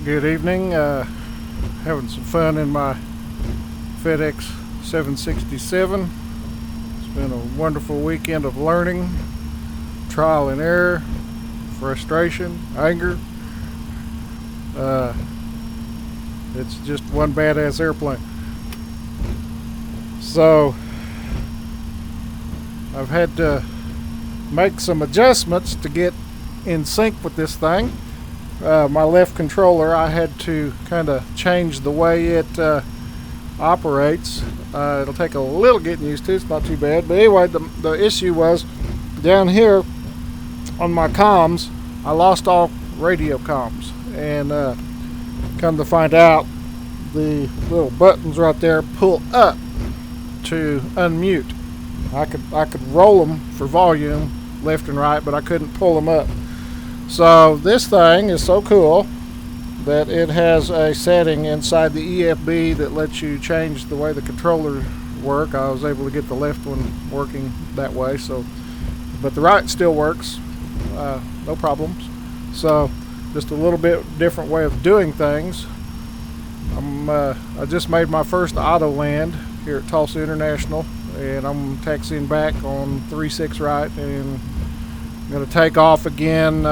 Good evening. Having some fun in my Fedex 767. It's been a wonderful weekend of learning, trial and error, frustration, anger. It's just one badass airplane. So I've had to make some adjustments to get in sync with this thing. My left controller, I had to kind of change the way it operates. It'll take a little getting used to. It's not too bad. But anyway, the issue was down here on my comms, I lost all radio comms. And come to find out, the little buttons right there pull up to unmute. I could roll them for volume left and right, but I couldn't pull them up. So this thing is so cool that it has a setting inside the EFB that lets you change the way the controllers work. I was able to get the left one working that way, so but the right still works, no problems. So just a little bit different way of doing things. I just made my first Autoland here at Tulsa International, and I'm taxiing back on 36 right, and I'm going to take off again,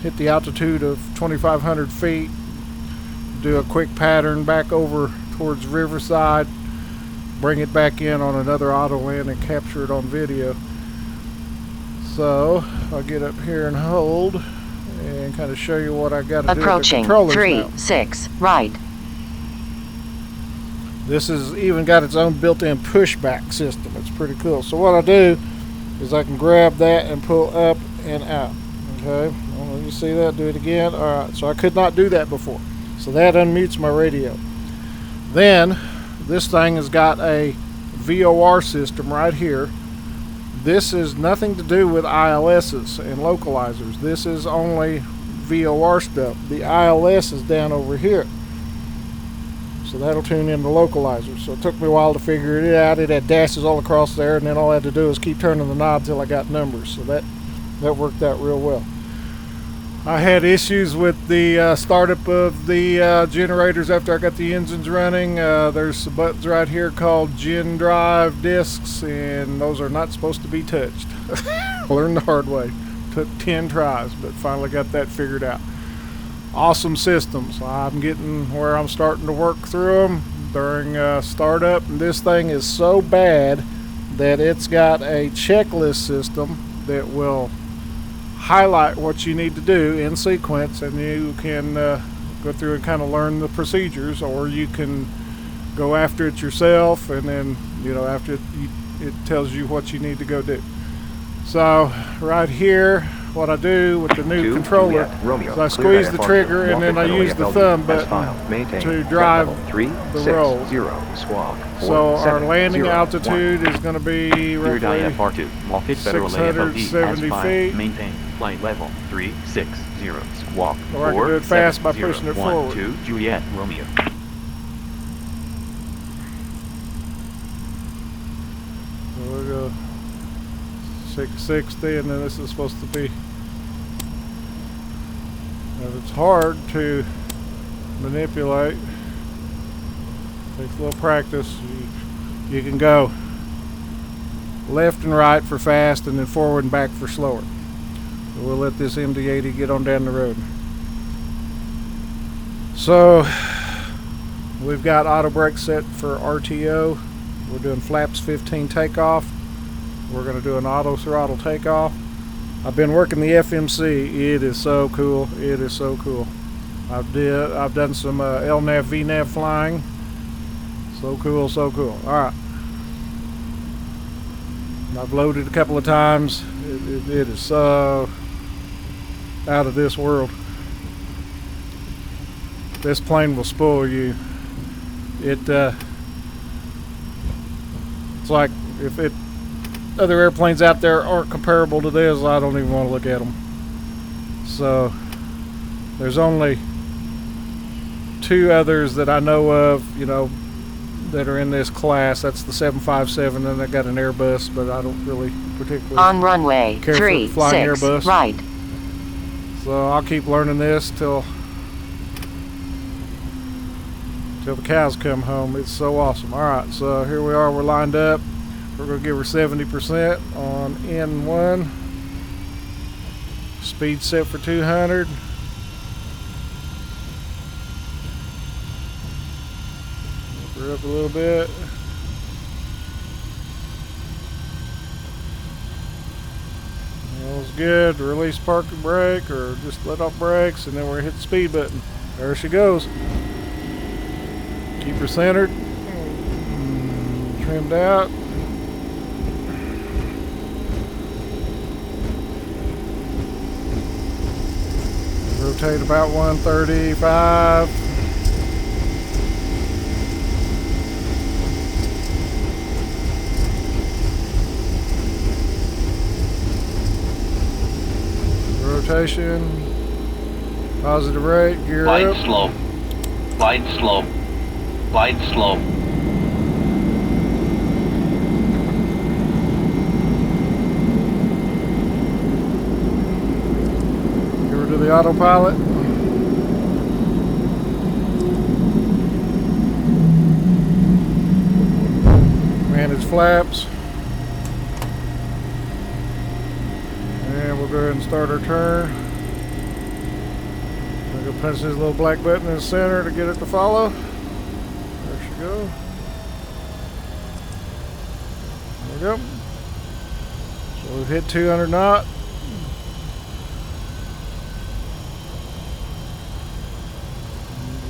hit the altitude of 2,500 feet, do a quick pattern back over towards Riverside, bring it back in on another Autoland and capture it on video. So I'll get up here and hold and kind of show you what I got to do with the controllers now. Approaching 36 right. This has even got its own built-in pushback system. It's pretty cool. So what I do is I can grab that and pull up and out. Okay, well, you see that? Do it again. All right, so I could not do that before. So that unmutes my radio. Then this thing has got a VOR system right here. This is nothing to do with ILSs and localizers. This is only VOR stuff. The ILS is down over here. So that'll tune in the localizers. So it took me a while to figure it out. It had dashes all across there, and then all I had to do was keep turning the knob till I got numbers. So that worked out real well. I had issues with the startup of the generators after I got the engines running. There's some buttons right here called gen drive discs, and those are not supposed to be touched. Learned the hard way. Took 10 tries, but finally got that figured out. Awesome systems. I'm getting where I'm starting to work through them during startup, and this thing is so bad that it's got a checklist system that will highlight what you need to do in sequence, and you can go through and kind of learn the procedures, or you can go after it yourself, and then after it tells you what you need to go do. So right here, what I do with the new controller is I squeeze the trigger, and then I use the thumb button to drive the roll. So our landing altitude is going to be roughly 670 feet. Maintain flight level 360. Squawk. Or I can do it fast by pushing it forward. 2 Juliet Romeo. So we'll go 660, and then this is supposed to be. It's hard to manipulate. Takes a little practice. You can go left and right for fast, and then forward and back for slower. So we'll let this MD-80 get on down the road. So we've got auto brake set for RTO. We're doing flaps 15 takeoff. We're going to do an auto throttle takeoff. I've been working the FMC. It is so cool. It is so cool. I've done some LNAV, VNAV flying. So cool, so cool. All right. I've loaded a couple of times. It is so out of this world. This plane will spoil you. It's like if other airplanes out there aren't comparable to this, I don't even want to look at them. So there's only 2 others that I know of, that are in this class. That's the 757, and I got an Airbus, but I don't really particularly on runway care for flying Airbus. Right. So I'll keep learning this till till the cows come home. It's so awesome. Alright, so here we are, we're lined up. We're going to give her 70% on N1. Speed set for 200. We're up a little bit. All's good. Release parking brake or just let off brakes, and then we're going to hit the speed button. There she goes. Keep her centered. Trimmed out. Rotate about 135. Rotation. Positive rate. Gear Glide up. slow. Glide slow. Glide slow. Give her to the autopilot. Manage flaps. And we'll go ahead and start our turn. I'm going to punch this little black button in the center to get it to follow. There she goes. There we go. So we've hit 200 knot.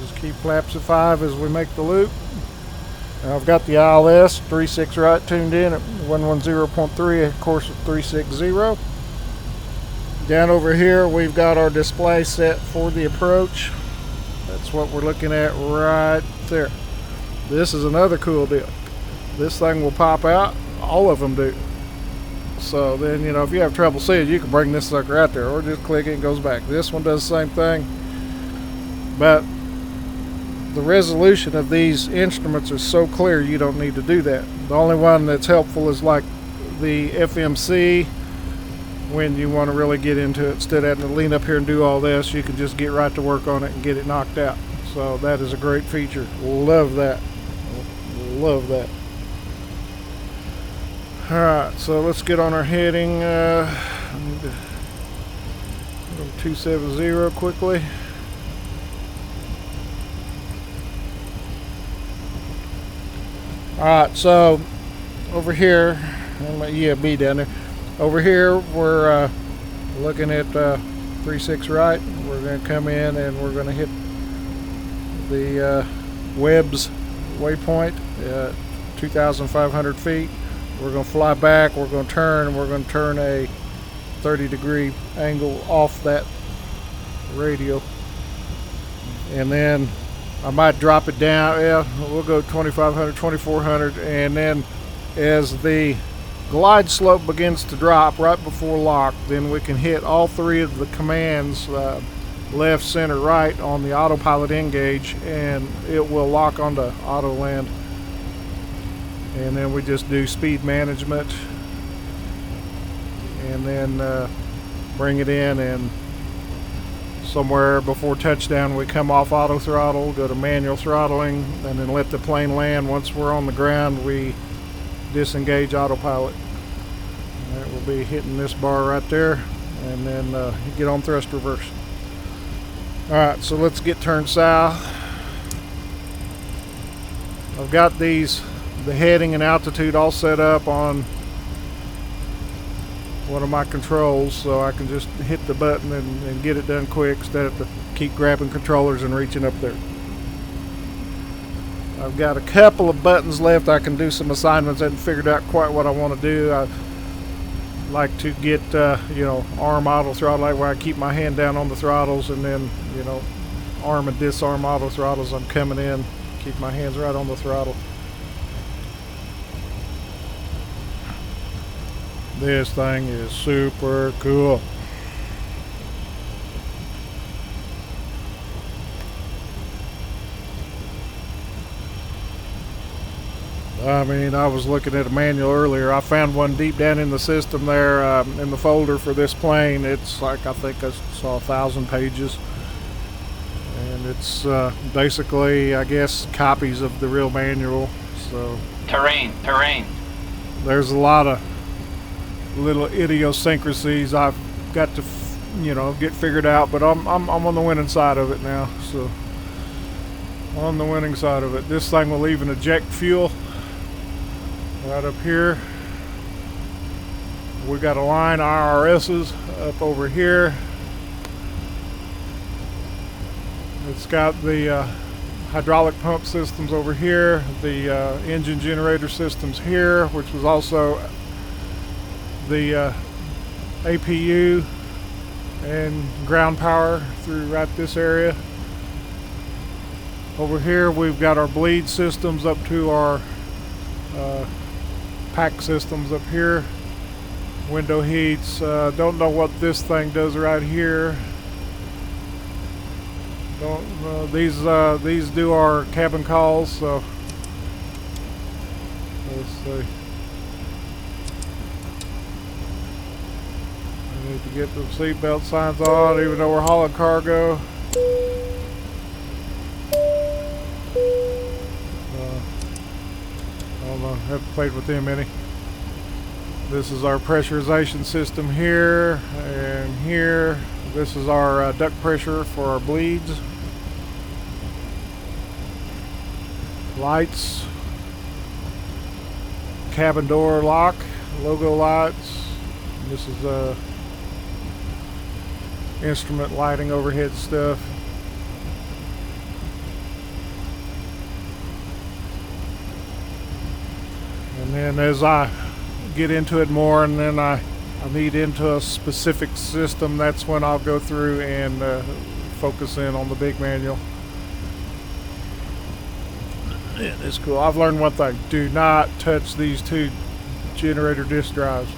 Just keep flaps at 5 as we make the loop. Now I've got the ILS 36 right tuned in at 110.3, of course at 360. Down over here we've got our display set for the approach. That's what we're looking at right there. This is another cool deal. This thing will pop out. All of them do. So then, you know, if you have trouble seeing, you can bring this sucker out there or just click it and it goes back. This one does the same thing. But the resolution of these instruments is so clear you don't need to do that. The only one that's helpful is like the FMC. When you want to really get into it, instead of having to lean up here and do all this, you can just get right to work on it and get it knocked out. So that is a great feature. Love that. Love that. Alright, so let's get on our heading. I need to go 270 quickly. Alright, so over here, yeah, B down there. Over here, we're looking at 36 right. We're going to come in and we're going to hit the Webb's waypoint at 2,500 feet. We're going to fly back. We're going to turn, and we're going to turn a 30-degree angle off that radio. And then I might drop it down. Yeah, we'll go 2,500, 2,400, and then as the glide slope begins to drop right before lock, then we can hit all three of the commands, left, center, right, on the autopilot engage, and it will lock onto Autoland. And then we just do speed management, and then bring it in, and somewhere before touchdown we come off auto throttle, go to manual throttling, and then let the plane land. Once we're on the ground, we disengage autopilot. That will be hitting this bar right there, and then get on thrust reverse. Alright, so let's get turned south. I've got the heading and altitude all set up on one of my controls, so I can just hit the button and get it done quick instead of to keep grabbing controllers and reaching up there. I've got a couple of buttons left. I can do some assignments. I haven't figured out quite what I want to do. I like to get you know, arm auto throttle, like where I keep my hand down on the throttles, and then, you know, arm and disarm auto throttles. I'm coming in, keep my hands right on the throttle. This thing is super cool. I mean, I was looking at a manual earlier. I found one deep down in the system there, in the folder for this plane. It's like, I think I saw 1,000 pages. And It's basically, I guess, copies of the real manual. So Terrain. there's a lot of little idiosyncrasies I've got to, get figured out. But I'm on the winning side of it now. So on the winning side of it, this thing will even eject fuel right up here. We got a line IRSs up over here. It's got the hydraulic pump systems over here, the engine generator systems here, which was also the APU and ground power through right this area. Over here we've got our bleed systems up to our pack systems up here. Window heats. Don't know what this thing does right here. These do our cabin calls, so let's see. I need to get the seatbelt signs on, even though we're hauling cargo. I don't know, haven't played with them any. This is our pressurization system here and here. This is our duct pressure for our bleeds. Lights. Cabin door lock. Logo lights. This is instrument lighting, overhead stuff. And then as I get into it more and then I need into a specific system, that's when I'll go through and focus in on the big manual. Yeah, it's cool. I've learned one thing: do not touch these two generator disk drives.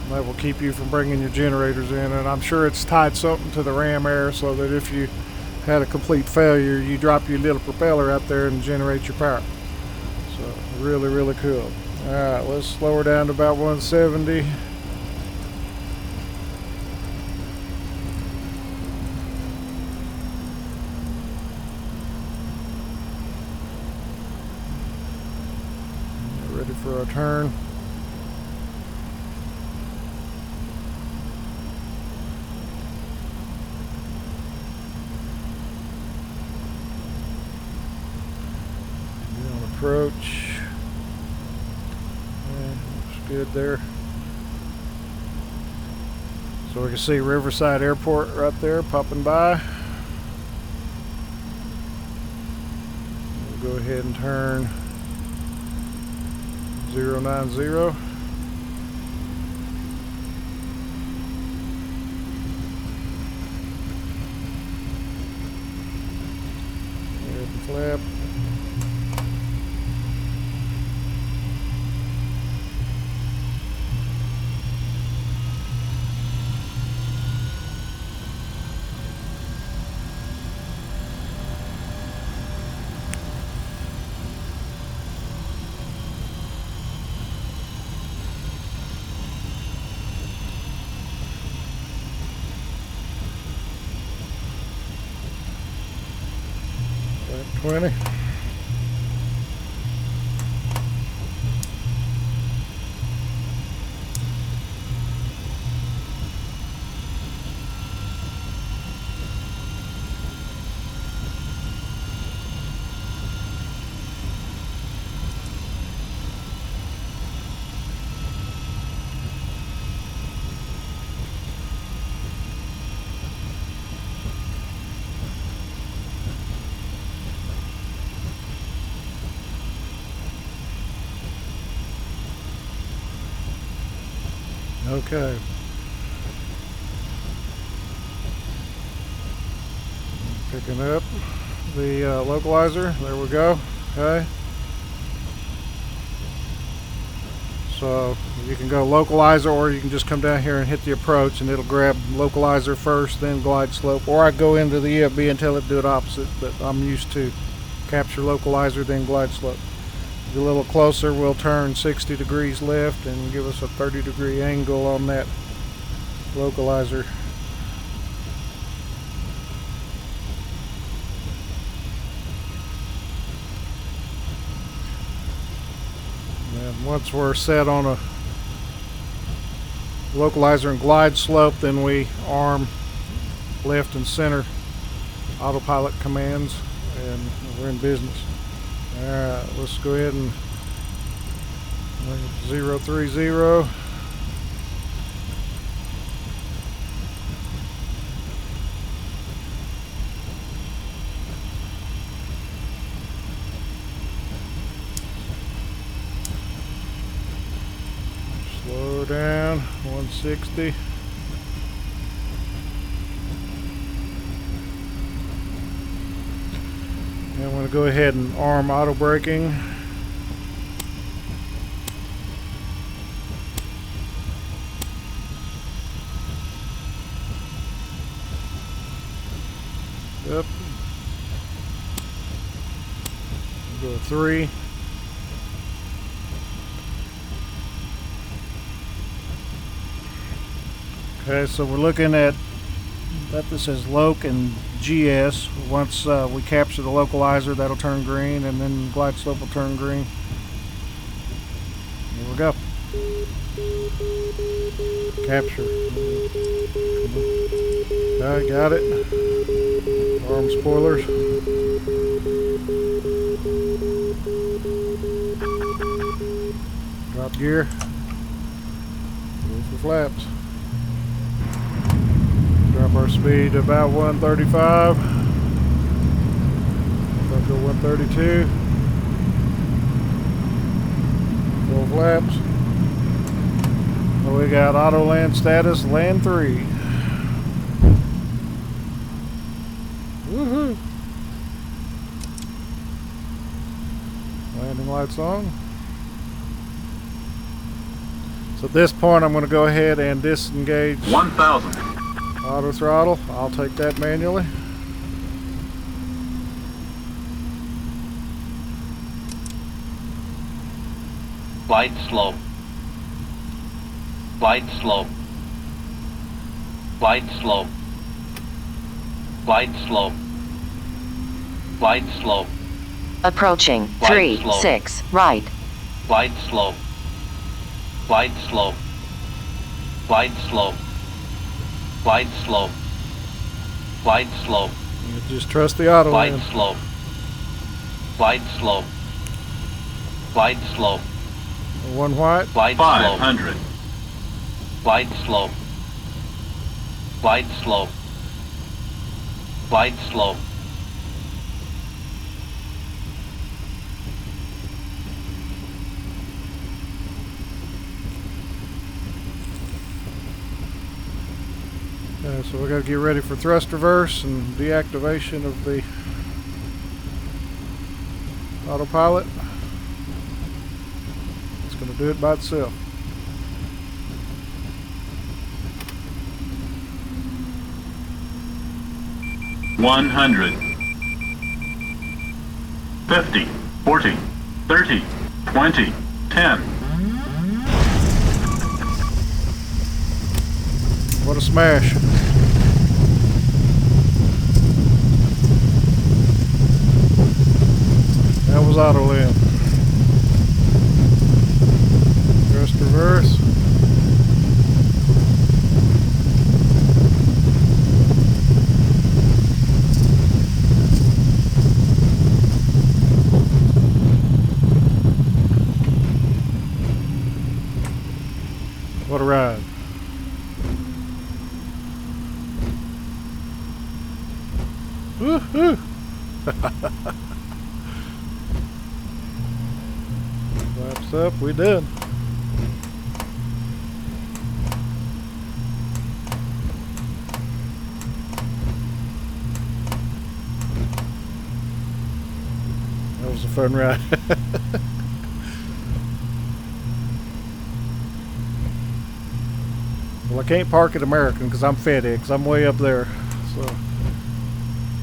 That will keep you from bringing your generators in, and I'm sure it's tied something to the ram air so that if you had a complete failure, you drop your little propeller out there and generate your power. So really, really cool. Alright, let's slow her down to about 170. Ready for our turn. On approach. Good there. So we can see Riverside Airport right there popping by. We'll go ahead and turn 090. Ahead and flap. Back 20. Okay. Picking up the localizer. There we go. Okay. So you can go localizer, or you can just come down here and hit the approach and it'll grab localizer first, then glide slope. Or I go into the EFB and tell it to do it opposite, but I'm used to capture localizer, then glide slope. Get a little closer, we'll turn 60 degrees left and give us a 30-degree angle on that localizer. Once we're set on a localizer and glide slope, then we arm left and center autopilot commands, and we're in business. Alright, let's go ahead and 030. Slow down, 160. And I'm going to go ahead and arm auto braking. Yep. Go 3. Okay, so we're looking at that. This says Loc and GS. Once we capture the localizer, that'll turn green, and then glide slope will turn green. Here we go. Capture. I got it. Arm spoilers. Drop gear. Go for flaps. Drop our speed to about 135. I'll go 132. Full flaps. So we got auto land status, land 3. Woohoo! Landing lights on. So at this point, I'm going to go ahead and disengage 1,000. auto throttle. I'll take that manually. Glide slope. Glide slope. Glide slope. Glide slope. Glide slope. Approaching. Glide 3, slope. 6, right. Glide slope. Glide slope. Glide slope. Glide slope. Glide slope. You just trust the auto Glide land. slope. Glide slope. Glide slope. One white. Glide slope. 500. Glide slope. Glide slope. Glide slope. So we got to get ready for thrust reverse and deactivation of the autopilot. It's going to do it by itself. One 100. 50. 40. 30. 20. 10. What a smash. That was Autoland. Thrust reverse. What a ride. Woo-hoo. Flaps up, we did. That was a fun ride. Well, I can't park at American because I'm Fedex. I'm way up there. So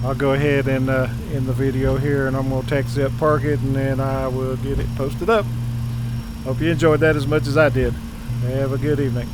I'll go ahead and end the video here, and I'm going to taxi up, park it, and then I will get it posted up. Hope you enjoyed that as much as I did. Have a good evening.